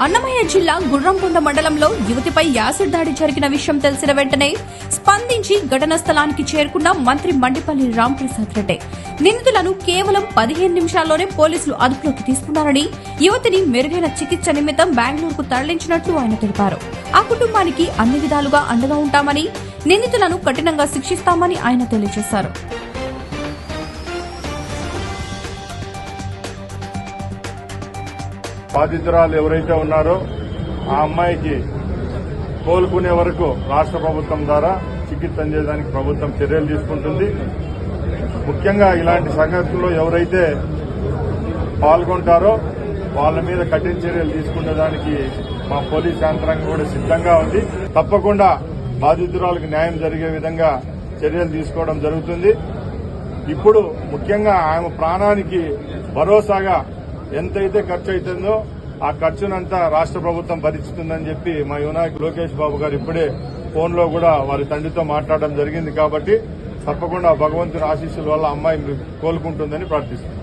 అన్నమయ్య జిల్లా గుర్రంకొండ మండలంలో యువతిపై యాసిడ్ దాడి జరిగిన విషయం తెలిసిన వెంటనే స్పందించి ఘటనా స్థలానికి చేరుకున్న మంత్రి మండిపల్లి రాంప్రసాద్ రెడ్డి నిందితులను కేవలం 15 నిమిషాల్లోనే పోలీసులు అదుపులోకి తీసుకున్నారని, యువతిని మెరుగైన చికిత్స నిమిత్తం బెంగళూరుకు తరలించినట్లు ఆయన తెలిపారు. ఆ కుటుంబానికి అన్ని విధాలుగా అండగా ఉంటామని, నిందితులను కఠినంగా శిక్షిస్తామని ఆయన తెలియజేశారు. బాధితురాలు ఎవరైతే ఉన్నారో ఆ అమ్మాయికి కోలుకునే వరకు రాష్ట్ర ప్రభుత్వం ద్వారా చికిత్స అందేదానికి ప్రభుత్వం చర్యలు తీసుకుంటుంది. ముఖ్యంగా ఇలాంటి సంఘటనలో ఎవరైతే పాల్గొంటారో వాళ్ళ మీద కఠిన చర్యలు తీసుకునేదానికి మా పోలీస్ యంత్రాంగం కూడా సిద్దంగా ఉంది. తప్పకుండా బాధితురాలకు న్యాయం జరిగే విధంగా చర్యలు తీసుకోవడం జరుగుతుంది. ఇప్పుడు ముఖ్యంగా ఆమె ప్రాణానికి భరోసాగా ఎంతైతే ఖర్చు అవుతుందో ఆ ఖర్చునంతా రాష్ట్ర ప్రభుత్వం భరిస్తుందని చెప్పి మా యువనాయకుడు లోకేష్ బాబు గారు ఇప్పుడే ఫోన్లో కూడా వారి తండ్రితో మాట్లాడడం జరిగింది. కాబట్టి తప్పకుండా భగవంతుని ఆశీస్సుల వల్ల అమ్మాయి కోలుకుంటుందని ప్రార్థిస్తున్నాం.